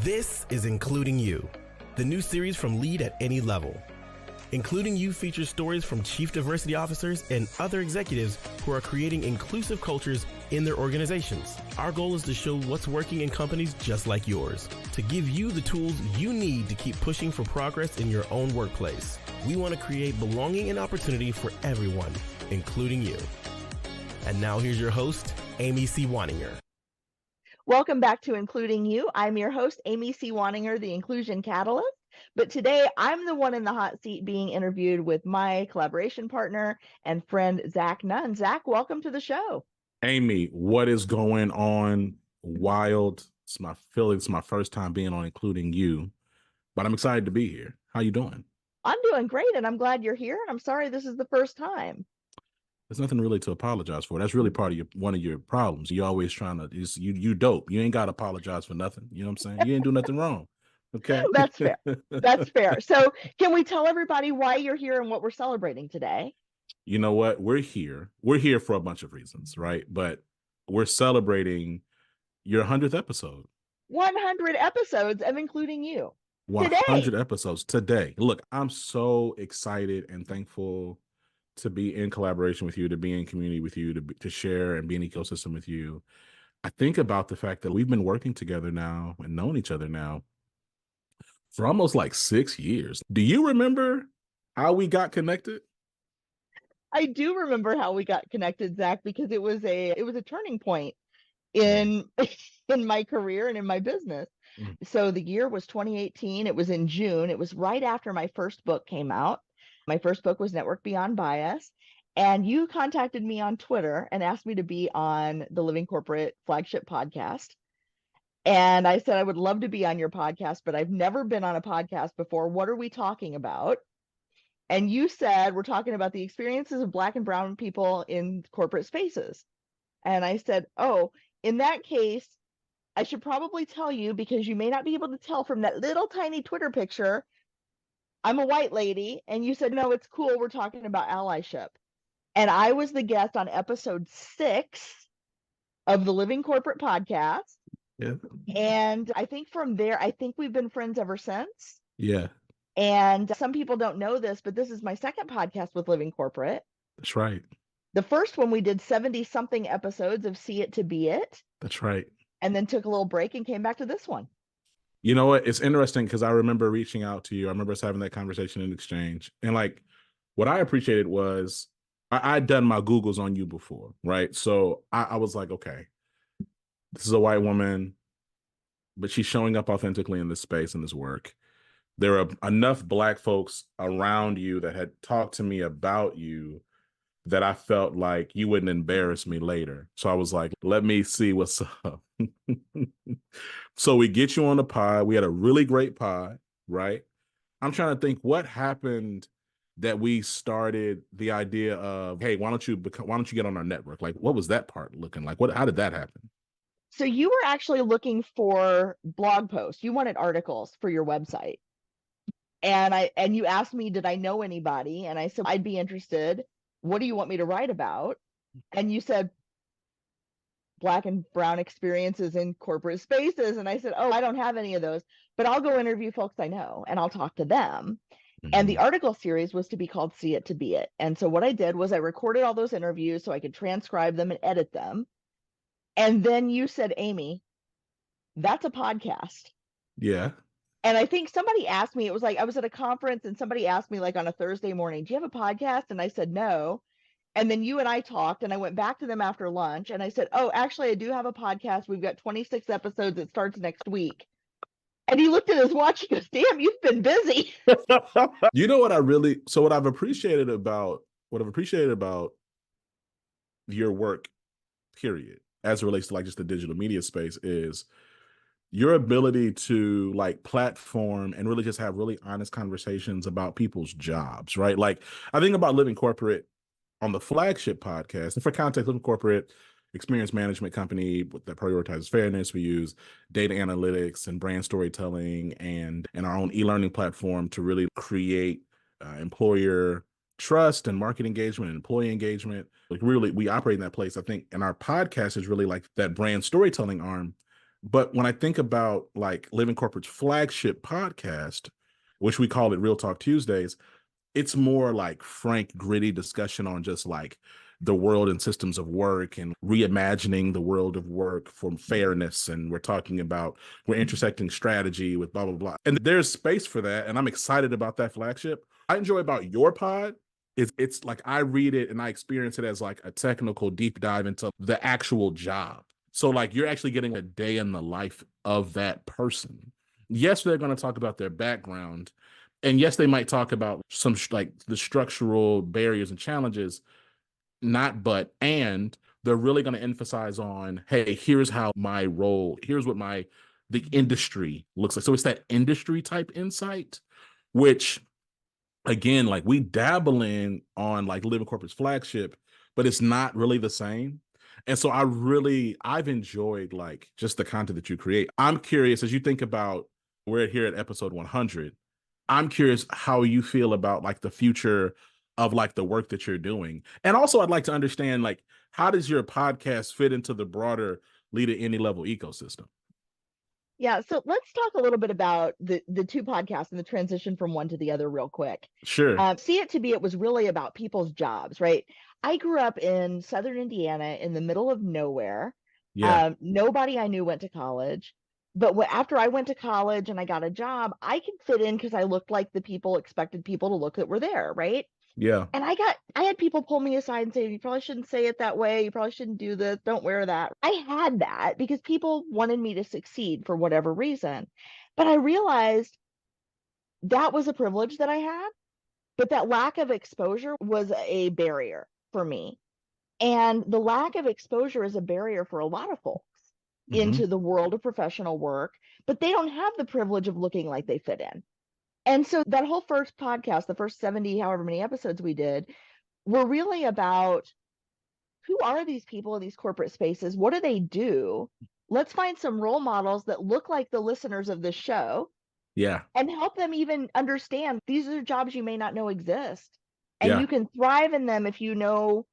This is Including You, the new series from Lead at Any Level. Including You features stories from chief diversity officers and other executives who are creating inclusive cultures in their organizations. Our goal is to show what's working in companies just like yours, to give you the tools you need to keep pushing for progress in your own workplace. We want to create belonging and opportunity for everyone, including you. And now here's your host, Amy C. Waninger. Welcome back to Including You. I'm your host, Amy C. Waninger, the Inclusion Catalyst. But today, I'm the one in the hot seat being interviewed with my collaboration partner and friend, Zach Nunn. Zach, welcome to the show. Amy, what is going on? Wild. I feel it's my first time being on Including You, but I'm excited to be here. How you doing? I'm doing great, and I'm glad you're here. And I'm sorry this is the first time. There's nothing really to apologize for. That's really part of one of your problems. You're always trying to. You dope. You ain't got to apologize for nothing. You know what I'm saying? You ain't do nothing wrong. Okay. That's fair. That's fair. So can we tell everybody why you're here and what we're celebrating today? You know what? We're here. We're here for a bunch of reasons, right? But we're celebrating your 100th episode. 100 episodes of Including You. 100 episodes today. Look, I'm so excited and thankful to be in collaboration with you, to be in community with you, to share and be an ecosystem with you. I think about the fact that we've been working together now and known each other now for almost like 6 years. Do you remember how we got connected? I do remember how we got connected, Zach, because it was a turning point in my career and in my business. So the year was 2018. It was in June. It was right after my first book came out. My first book was Network Beyond Bias. And you contacted me on Twitter and asked me to be on the Living Corporate flagship podcast. And I said, I would love to be on your podcast, but I've never been on a podcast before. What are we talking about? And you said, we're talking about the experiences of Black and Brown people in corporate spaces. And I said, oh, in that case, I should probably tell you, because you may not be able to tell from that little tiny Twitter picture, I'm a white lady. And you said, no, it's cool. We're talking about allyship. And I was the guest on episode 6 of the Living Corporate podcast. Yeah. And I think from there, I think we've been friends ever since. Yeah. And some people don't know this, but this is my second podcast with Living Corporate. That's right. The first one, we did 70-something episodes of See It to Be It. That's right. And then took a little break and came back to this one. You know what? It's interesting because I remember reaching out to you. I remember us having that conversation in exchange. And like, what I appreciated was I'd done my Googles on you before, right? So I was like, okay, this is a white woman, but she's showing up authentically in this space, in this work. There are enough Black folks around you that had talked to me about you that I felt like you wouldn't embarrass me later. So I was like, let me see what's up. So we get you on the pod. We had a really great pod, right? I'm trying to think what happened that we started the idea of, hey, why don't you get on our network? Like, what was that part looking like? How did that happen? So you were actually looking for blog posts. You wanted articles for your website. And you asked me, did I know anybody? And I said, I'd be interested. What do you want me to write about? And you said, Black and Brown experiences in corporate spaces. And I said, oh, I don't have any of those, but I'll go interview folks I know and I'll talk to them. And the article series was to be called See It to Be It. And so what I did was I recorded all those interviews so I could transcribe them and edit them. And then you said, Amy, that's a podcast. Yeah. And I think somebody asked me, it was like, I was at a conference and somebody asked me like on a Thursday morning, do you have a podcast? And I said, no. And then you and I talked and I went back to them after lunch and I said, oh, actually, I do have a podcast. We've got 26 episodes. It starts next week. And he looked at his watch. He goes, damn, you've been busy. You know what what I've appreciated about your work, period, as it relates to like just the digital media space, is your ability to like platform and really just have really honest conversations about people's jobs, right? Like I think about Living Corporate on the flagship podcast. And for context, Living Corporate, experience management company that prioritizes fairness. We use data analytics and brand storytelling and our own e-learning platform to really create employer trust and market engagement and employee engagement. Like really, we operate in that place. I think, and our podcast is really like that brand storytelling arm But when I think about like Living Corporate's flagship podcast, which we call it Real Talk Tuesdays, it's more like frank, gritty discussion on just like the world and systems of work and reimagining the world of work for fairness. And we're intersecting strategy with blah, blah, blah. And there's space for that. And I'm excited about that flagship. I enjoy about your pod is it's like I read it and I experience it as like a technical deep dive into the actual job. So like you're actually getting a day in the life of that person. Yes, they're going to talk about their background. And yes, they might talk about some like the structural barriers and challenges, and they're really going to emphasize on, hey, here's how my role, here's what the industry looks like. So it's that industry type insight, which again, like we dabble in on like Living Corporate's flagship, but it's not really the same. And so I've enjoyed like just the content that you create. I'm curious as you think about, we're here at episode 100. I'm curious how you feel about like the future of like the work that you're doing. And also I'd like to understand like how does your podcast fit into the broader Lead at Any Level ecosystem? Yeah, so let's talk a little bit about the two podcasts and the transition from one to the other real quick. Sure. See It to Be It was really about people's jobs, right? I grew up in Southern Indiana in the middle of nowhere. Yeah. Nobody I knew went to college. But after I went to college and I got a job, I could fit in because I looked like the people expected people to look that were there, right? Yeah. And I had people pull me aside and say, you probably shouldn't say it that way. You probably shouldn't do this. Don't wear that. I had that because people wanted me to succeed for whatever reason. But I realized that was a privilege that I had, but that lack of exposure was a barrier for me. And the lack of exposure is a barrier for a lot of folks into the world of professional work, but they don't have the privilege of looking like they fit in. And so that whole first podcast, the first 70, however many episodes we did, were really about who are these people in these corporate spaces? What do they do? Let's find some role models that look like the listeners of this show. Yeah. And help them even understand these are jobs you may not know exist. And Yeah. you can thrive in them if you know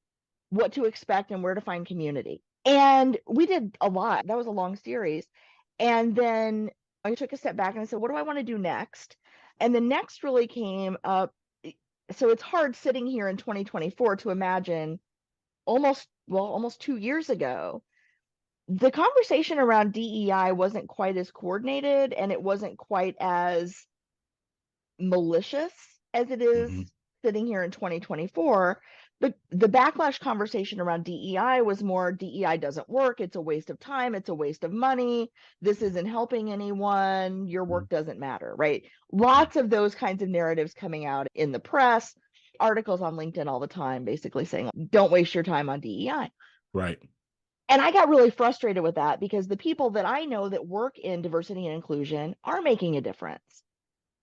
what to expect and where to find community. And we did a lot. That was a long series. And then I took a step back and I said, what do I want to do next? And the next really came up. So it's hard sitting here in 2024 to imagine almost 2 years ago, the conversation around DEI wasn't quite as coordinated and it wasn't quite as malicious as it is sitting here in 2024. But the backlash conversation around DEI was more DEI doesn't work. It's a waste of time. It's a waste of money. This isn't helping anyone. Your work doesn't matter, right? Lots of those kinds of narratives coming out in the press, articles on LinkedIn all the time, basically saying, don't waste your time on DEI. Right. And I got really frustrated with that because the people that I know that work in diversity and inclusion are making a difference.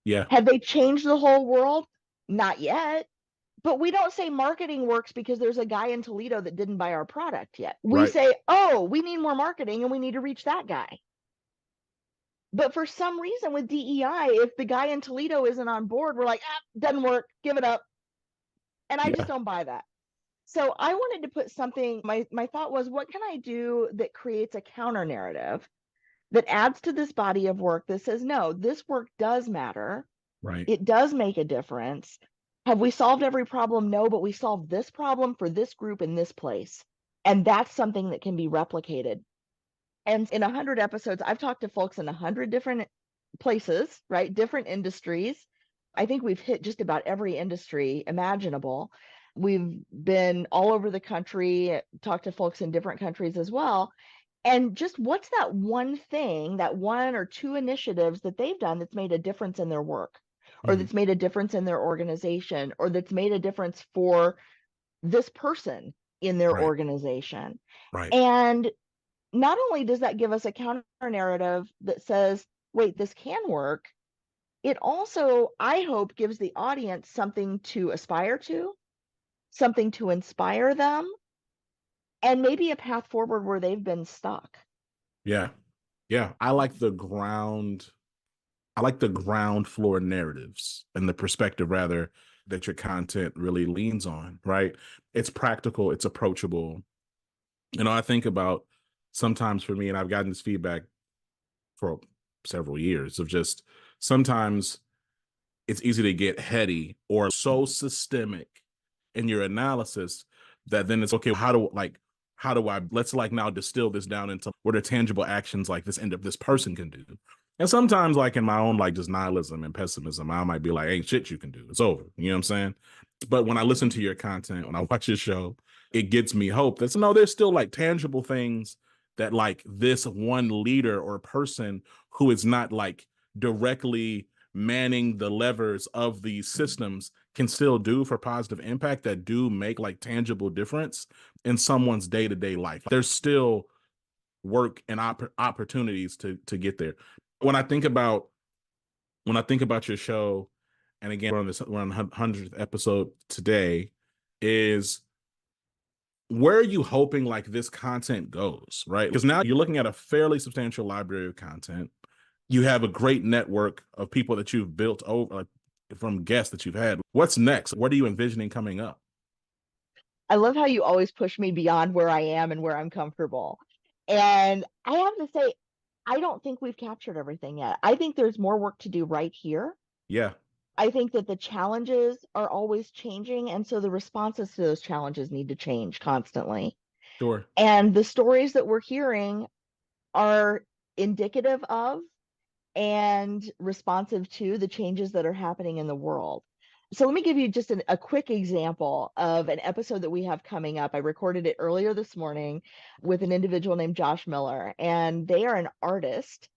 Yeah. Have they changed the whole world? Not yet. But we don't say marketing works because there's a guy in Toledo that didn't buy our product yet. We say, oh, we need more marketing and we need to reach that guy. But for some reason with DEI, if the guy in Toledo isn't on board, we're like, doesn't work, give it up. And I just don't buy that. So I wanted to put something, my thought was, what can I do that creates a counter narrative that adds to this body of work that says, no, this work does matter. Right. It does make a difference. Have we solved every problem? No, but we solved this problem for this group in this place. And that's something that can be replicated. And in 100 episodes, I've talked to folks in 100 different places, right? Different industries. I think we've hit just about every industry imaginable. We've been all over the country, talked to folks in different countries as well. And just what's that one thing, that one or two initiatives that they've done that's made a difference in their work, or that's made a difference in their organization, or that's made a difference for this person in their organization. Right. And not only does that give us a counter narrative that says, wait, this can work, it also, I hope, gives the audience something to aspire to, something to inspire them, and maybe a path forward where they've been stuck. Yeah. Yeah. I like the ground floor narratives and the perspective rather that your content really leans on, right? It's practical, it's approachable. I think about sometimes for me, and I've gotten this feedback for several years of just sometimes it's easy to get heady or so systemic in your analysis that then it's okay, how do I let's like now distill this down into what are tangible actions like this person can do. And sometimes like in my own like just nihilism and pessimism, I might be like, ain't shit you can do. It's over. You know what I'm saying? But when I listen to your content, when I watch your show, it gives me hope that no, there's still like tangible things that like this one leader or person who is not like directly manning the levers of these systems can still do for positive impact that do make like tangible difference in someone's day-to-day life. There's still work and opportunities to get there. When I think about your show, and again, we're on 100th episode today, is where are you hoping like this content goes, right? Because now you're looking at a fairly substantial library of content. You have a great network of people that you've built over from guests that you've had. What's next? What are you envisioning coming up? I love how you always push me beyond where I am and where I'm comfortable. And I have to say, I don't think we've captured everything yet. I think there's more work to do right here. Yeah. I think that the challenges are always changing. And so the responses to those challenges need to change constantly. Sure. And the stories that we're hearing are indicative of and responsive to the changes that are happening in the world. So let me give you just a quick example of an episode that we have coming up. I recorded it earlier this morning with an individual named Josh Miller, and they are an artist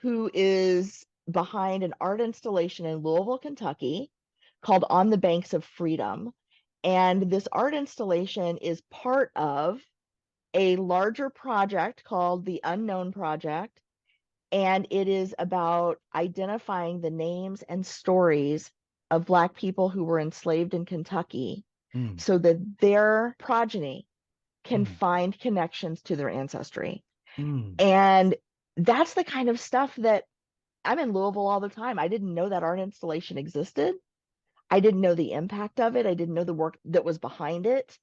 who is behind an art installation in Louisville, Kentucky called On the Banks of Freedom. And this art installation is part of a larger project called the Unknown Project. And it is about identifying the names and stories of Black people who were enslaved in Kentucky so that their progeny can find connections to their ancestry. And that's the kind of stuff that I'm in Louisville all the time. I didn't know that art installation existed. I didn't know the impact of it. I didn't know the work that was behind it.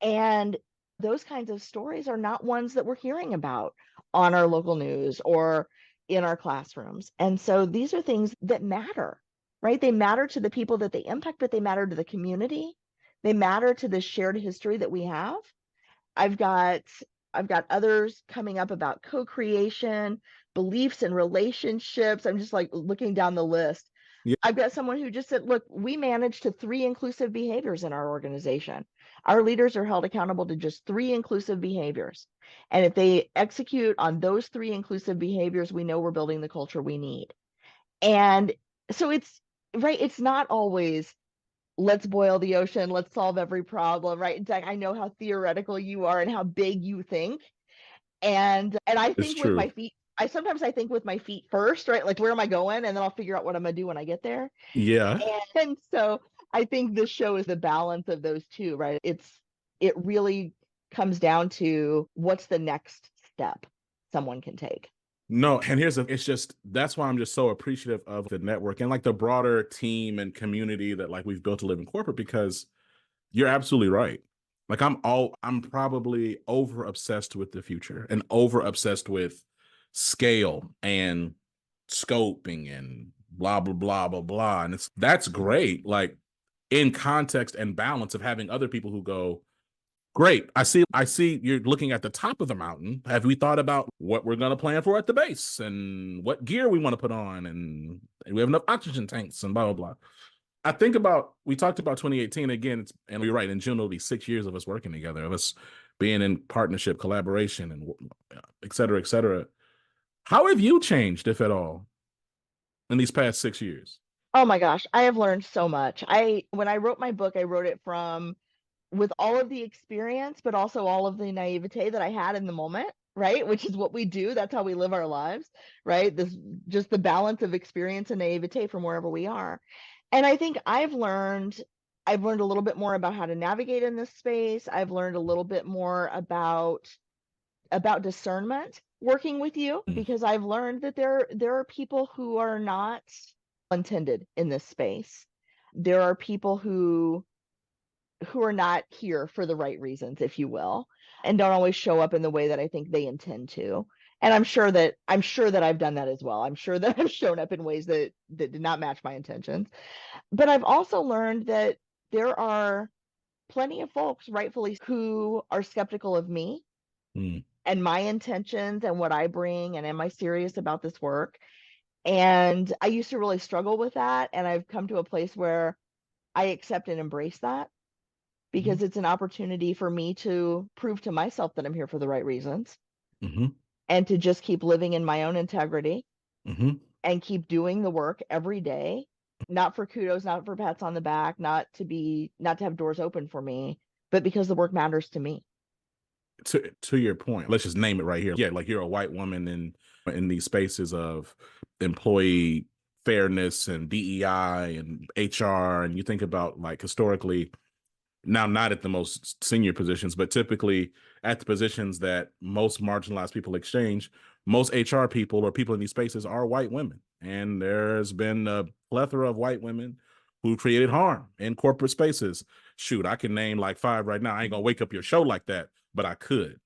And those kinds of stories are not ones that we're hearing about on our local news or in our classrooms. And so these are things that matter, right? They matter to the people that they impact, but they matter to the community. They matter to the shared history that we have. I've got others coming up about co-creation, beliefs and relationships. I'm just like looking down the list. Yeah. I've got someone who just said, look, we manage to 3 inclusive behaviors in our organization. Our leaders are held accountable to just 3 inclusive behaviors. And if they execute on those 3 inclusive behaviors, we know we're building the culture we need. And so it's right. It's not always let's boil the ocean, let's solve every problem, right? In fact, I know how theoretical you are and how big you think. And I think with my feet, I think with my feet first, right? Like, where am I going? And then I'll figure out what I'm gonna do when I get there. Yeah. And so I think this show is the balance of those two, right? It really comes down to what's the next step someone can take. No, and it's just that's why I'm just so appreciative of the network and like the broader team and community that like we've built to live in corporate, because you're absolutely right. Like I'm probably over obsessed with the future and over obsessed with scale and scoping and blah blah blah blah blah. And that's great, like in context and balance of having other people who go, great. I see you're looking at the top of the mountain. Have we thought about what we're going to plan for at the base and what gear we want to put on and we have enough oxygen tanks and blah, blah, blah. I think we talked about 2018 again, and you're right, in June, it'll be 6 years of us working together, of us being in partnership, collaboration, and et cetera, et cetera. How have you changed, if at all, in these past 6 years? Oh my gosh, I have learned so much. When I wrote my book, I wrote it with all of the experience, but also all of the naivete that I had in the moment, right? Which is what we do. That's how we live our lives, right? Just the balance of experience and naivete from wherever we are. And I think I've learned a little bit more about how to navigate in this space. I've learned a little bit more about discernment working with you, because I've learned that there are people who are not intended in this space. There are people who are not here for the right reasons, if you will, and don't always show up in the way that I think they intend to. And I'm sure that I've done that as well. I'm sure that I've shown up in ways that did not match my intentions. But I've also learned that there are plenty of folks, rightfully, who are skeptical of me and my intentions and what I bring, and am I serious about this work? And I used to really struggle with that, and I've come to a place where I accept and embrace that, because it's an opportunity for me to prove to myself that I'm here for the right reasons, and to just keep living in my own integrity, and keep doing the work every day, not for kudos, not for pats on the back, not to have doors open for me, but because the work matters to me. To your point, let's just name it right here. Yeah, like you're a white woman in these spaces of employee fairness and DEI and HR, and you think about like historically, now not at the most senior positions, but typically at the positions that most marginalized people exchange, most HR people or people in these spaces are white women. And there's been a plethora of white women who created harm in corporate spaces. Shoot, I can name like 5 right now. I ain't gonna wake up your show like that, but I could.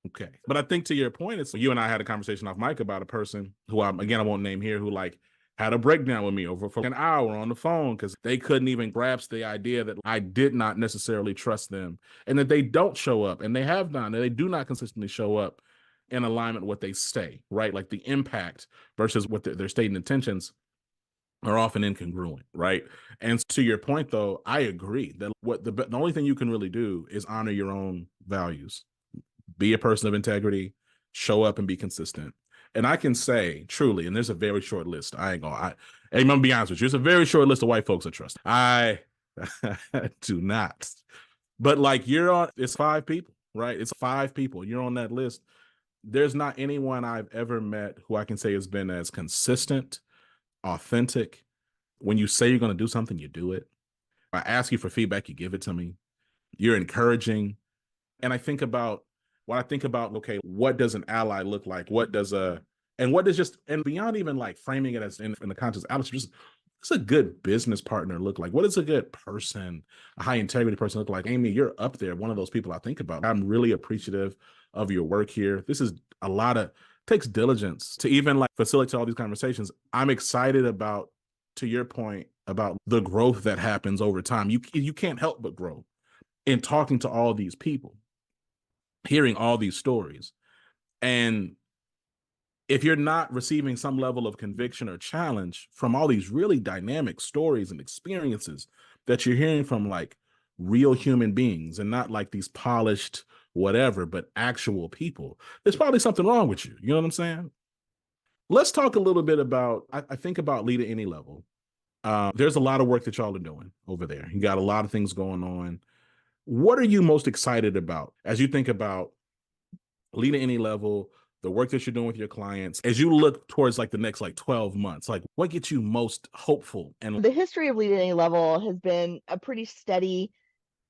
Okay. But I think to your point, it's you and I had a conversation off mic about a person who I won't name here, who like had a breakdown with me over for an hour on the phone because they couldn't even grasp the idea that I did not necessarily trust them, and that they don't show up, and they have not, and they do not consistently show up in alignment with what they say, right? Like the impact versus what their stated intentions are often incongruent, right? And to your point, though, I agree that what the only thing you can really do is honor your own values, be a person of integrity, show up and be consistent. And I can say truly, and there's a very short list. I'm gonna be honest with you. There's a very short list of white folks I trust. I do not. But like it's 5 people, right? It's 5 people. You're on that list. There's not anyone I've ever met who I can say has been as consistent, authentic. When you say you're going to do something, you do it. I ask you for feedback, you give it to me. You're encouraging. And I think about okay, what does an ally look like? What does and beyond even like framing it as in the context of Alex, just what's a good business partner look like? What does a good person, a high integrity person look like? Amy, you're up there, one of those people I think about. I'm really appreciative of your work here. This is takes diligence to even like facilitate all these conversations. I'm excited about, to your point, about the growth that happens over time. You can't help but grow in talking to all these people, hearing all these stories. And if you're not receiving some level of conviction or challenge from all these really dynamic stories and experiences that you're hearing from like real human beings and not like these polished whatever, but actual people, there's probably something wrong with you. You know what I'm saying? Let's talk a little bit about, I think about Lead at Any Level. There's a lot of work that y'all are doing over there. You got a lot of things going on. What are you most excited about as you think about Lead at Any Level, the work that you're doing with your clients, as you look towards like the next like 12 months? Like what gets you most hopeful? And the history of Lead at Any Level has been a pretty steady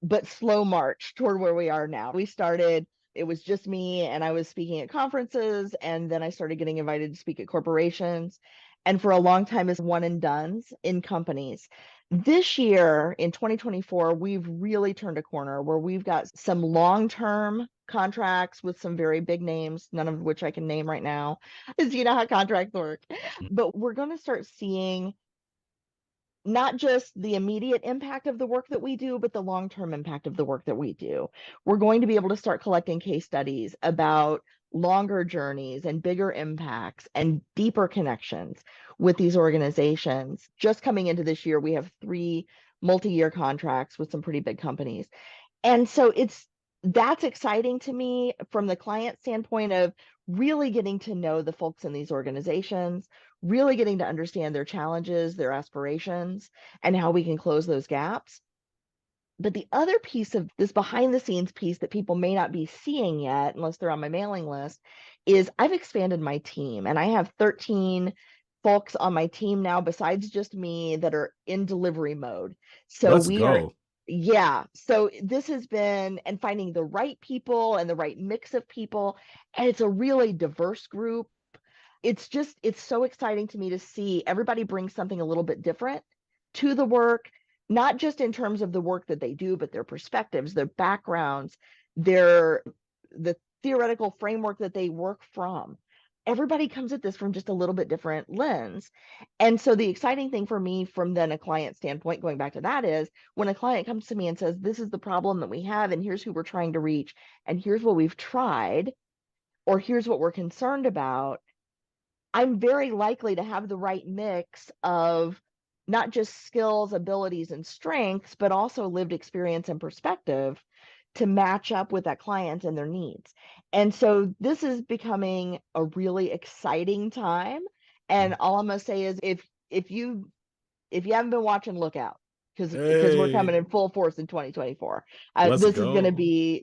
but slow march toward where we are now. We started, it was just me, and I was speaking at conferences, and then I started getting invited to speak at corporations. And for a long time, it's one and dones in companies. This year in 2024, we've really turned a corner where we've got some long-term contracts with some very big names, none of which I can name right now, as you know how contracts work. But we're going to start seeing not just the immediate impact of the work that we do, but the long-term impact of the work that we do. We're going to be able to start collecting case studies about longer journeys and bigger impacts and deeper connections with these organizations. Just coming into this year, we have 3 multi-year contracts with some pretty big companies. And so that's exciting to me from the client standpoint of really getting to know the folks in these organizations, really getting to understand their challenges, their aspirations, and how we can close those gaps. But the other piece of this behind the scenes piece that people may not be seeing yet, unless they're on my mailing list, is I've expanded my team, and I have 13 folks on my team now, besides just me, that are in delivery mode. So let's go. Yeah. So this has been, and finding the right people and the right mix of people. And it's a really diverse group. It's so exciting to me to see everybody bring something a little bit different to the work, not just in terms of the work that they do, but their perspectives, their backgrounds, the theoretical framework that they work from. everybody comes at this from just a little bit different lens. And so the exciting thing for me from then a client standpoint, going back to that, is when a client comes to me and says, this is the problem that we have, and here's who we're trying to reach, and here's what we've tried, or here's what we're concerned about, I'm very likely to have the right mix of not just skills, abilities, and strengths, but also lived experience and perspective to match up with that client and their needs. And so this is becoming a really exciting time. And all I'm gonna say is if you haven't been watching, look out, because we're coming in Hey, full force in 2024. let's This is going to go. be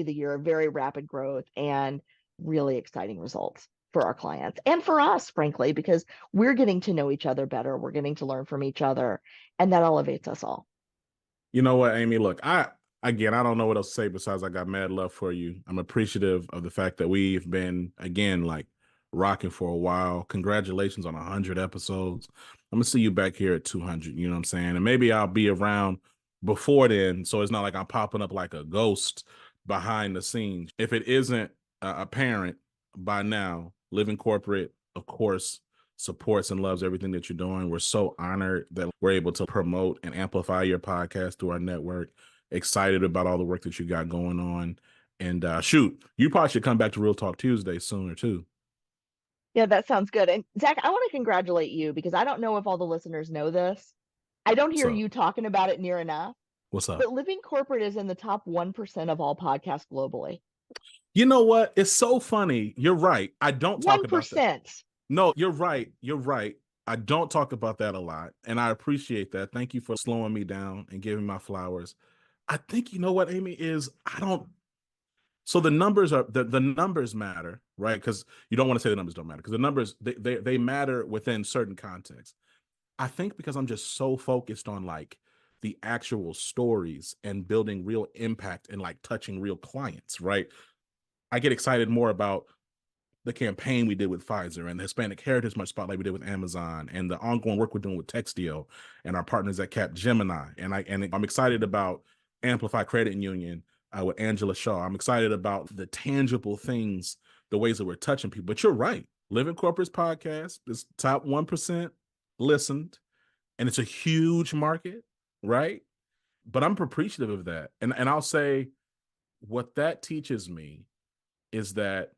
the year of very rapid growth and really exciting results for our clients and for us, frankly, because we're getting to know each other better. We're getting to learn from each other, and that elevates us all. You know what, Amy? Look, I don't know what else to say besides I got mad love for you. I'm appreciative of the fact that we've been again like rocking for a while. Congratulations on 100 episodes. I'm gonna see you back here at 200. You know what I'm saying? And maybe I'll be around before then, so it's not like I'm popping up like a ghost behind the scenes. If it isn't apparent by now, Living Corporate, of course, supports and loves everything that you're doing. We're so honored that we're able to promote and amplify your podcast through our network. Excited about all the work that you got going on. And shoot, you probably should come back to Real Talk Tuesday sooner too. Yeah, that sounds good. And Zach, I want to congratulate you because I don't know if all the listeners know this. I don't hear So you talking about it near enough, what's up? but Living Corporate is in the top 1% of all podcasts globally. You know what? It's so funny. You're right. I don't talk about that. 1%. No, you're right. You're right. I don't talk about that a lot. And I appreciate that. Thank you for slowing me down and giving my flowers. I think you know what, Amy, is I don't so the numbers are the numbers matter, right? Because you don't want to say the numbers don't matter because the numbers they matter within certain contexts. I think because I'm just so focused on like the actual stories and building real impact and like touching real clients, right? I get excited more about the campaign we did with Pfizer and the Hispanic Heritage Month spotlight we did with Amazon and the ongoing work we're doing with Textio and our partners at Capgemini. And I'm excited about Amplify Credit Union with Angela Shaw. I'm excited about the tangible things, the ways that we're touching people. But you're right. Living Corporate's podcast is top 1% listened, and it's a huge market, right? But I'm appreciative of that. And I'll say what that teaches me is that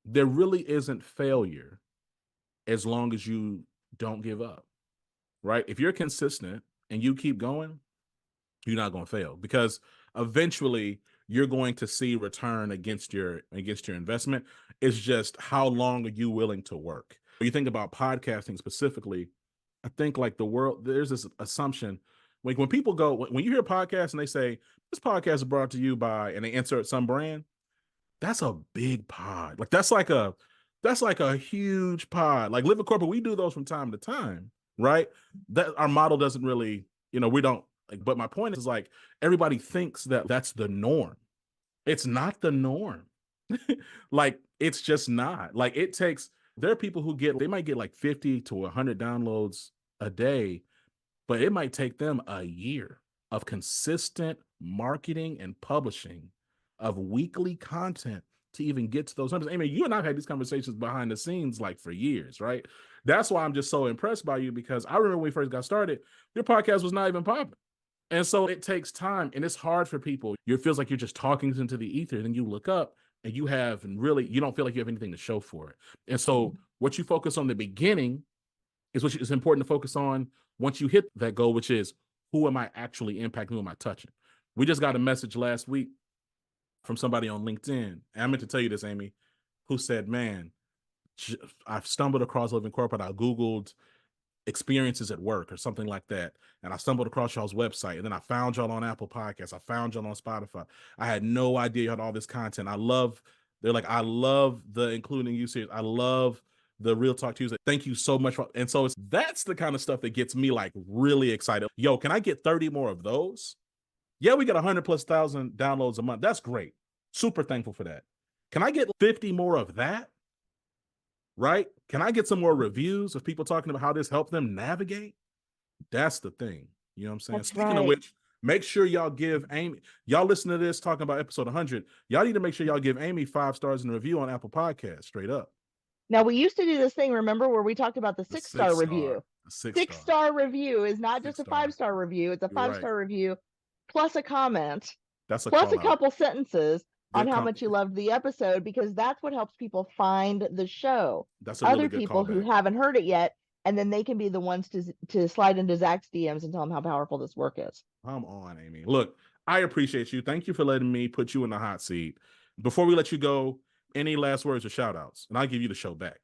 there really isn't failure as long as you don't give up, right? If you're consistent and you keep going, you're not going to fail because eventually you're going to see return against your investment. It's just how long are you willing to work? When you think about podcasting specifically, I think like the world, there's this assumption like when people go, when you hear podcasts and they say, this podcast is brought to you by, and they insert some brand, that's a big pod. Like that's like a huge pod. Like Living Corporate, we do those from time to time, right? That our model doesn't really, we don't like, but my point is like everybody thinks that that's the norm. It's not the norm. Like it's just not. Like there are people who they might get like 50 to 100 downloads a day, but it might take them a year of consistent marketing and publishing of weekly content to even get to those numbers. I mean, you and I've had these conversations behind the scenes like for years, right? That's why I'm just so impressed by you because I remember when we first got started, your podcast was not even popping. And so it takes time and it's hard for people. It feels like you're just talking into the ether. Then you look up and you don't feel like you have anything to show for it. And so what you focus on in the beginning is what is important to focus on once you hit that goal, which is who am I actually impacting? Who am I touching? We just got a message last week from somebody on LinkedIn. And I meant to tell you this, Amy, who said, man, I've stumbled across Living Corporate. I Googled experiences at work or something like that. And I stumbled across y'all's website. And then I found y'all on Apple Podcasts. I found y'all on Spotify. I had no idea you had all this content. I love the Including You series. I love the Real Talk Tuesday. Thank you so much. And so that's the kind of stuff that gets me like really excited. Yo, can I get 30 more of those? Yeah, we got 100,000+ downloads a month. That's great. Super thankful for that. Can I get 50 more of that? Right? Can I get some more reviews of people talking about how this helped them navigate? That's the thing. You know what I'm saying? That's Speaking of right. which, Make sure y'all give Amy, y'all listen to this talking about episode 100. Y'all need to make sure y'all give Amy 5 stars in a review on Apple Podcasts, straight up. Now, we used to do this thing, remember, where we talked about the 6-star review. The 6-star review is not just a 5-star review. It's a 5-star review plus a comment, plus a couple sentences on how much you loved the episode, because that's what helps people find the show. That's a really good people who callback. haven't heard it yet, and then they can be the ones to slide into Zach's DMs and tell him how powerful this work is. Come on, Amy. Look, I appreciate you. Thank you for letting me put you in the hot seat. Before we let you go, any last words or shout outs? And I'll give you the show back.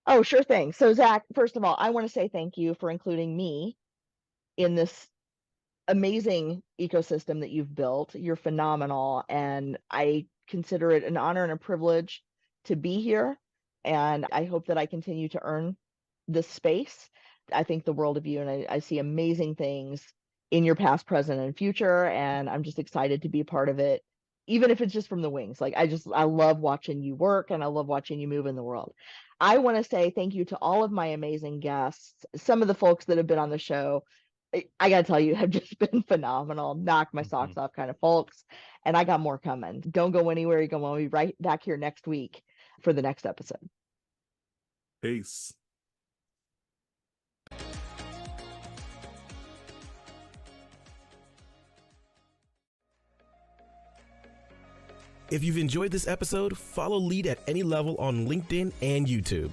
Oh, sure thing. So, Zach, first of all, I want to say thank you for including me in this amazing ecosystem that you've built. You're phenomenal, and I consider it an honor and a privilege to be here, and I hope that I continue to earn this space. I think the world of you, and I see amazing things in your past, present, and future, and I'm just excited to be a part of it, even if it's just from the wings. Like, I love watching you work, and I love watching you move in the world. I want to say thank you to all of my amazing guests. Some of the folks that have been on the show, I got to tell you, have just been phenomenal. Knock my socks off kind of folks. And I got more coming. Don't go anywhere. You're going to be right back here next week for the next episode. Peace. If you've enjoyed this episode, follow Lead at Any Level on LinkedIn and YouTube.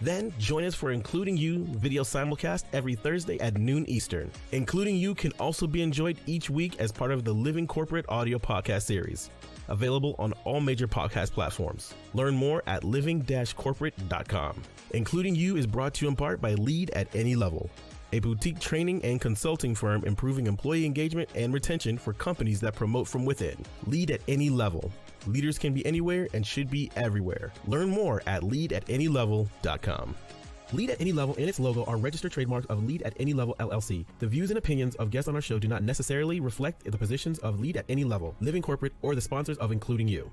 Then join us for Including You video simulcast every Thursday at noon Eastern. Including You can also be enjoyed each week as part of the Living Corporate audio podcast series, available on all major podcast platforms. Learn more at living-corporate.com. Including You is brought to you in part by Lead at Any Level, a boutique training and consulting firm improving employee engagement and retention for companies that promote from within. Lead at Any Level. Leaders can be anywhere and should be everywhere. Learn more at leadatanylevel.com. Lead at Any Level and its logo are registered trademarks of Lead at Any Level LLC. The views and opinions of guests on our show do not necessarily reflect the positions of Lead at Any Level, Living Corporate, or the sponsors of Including You.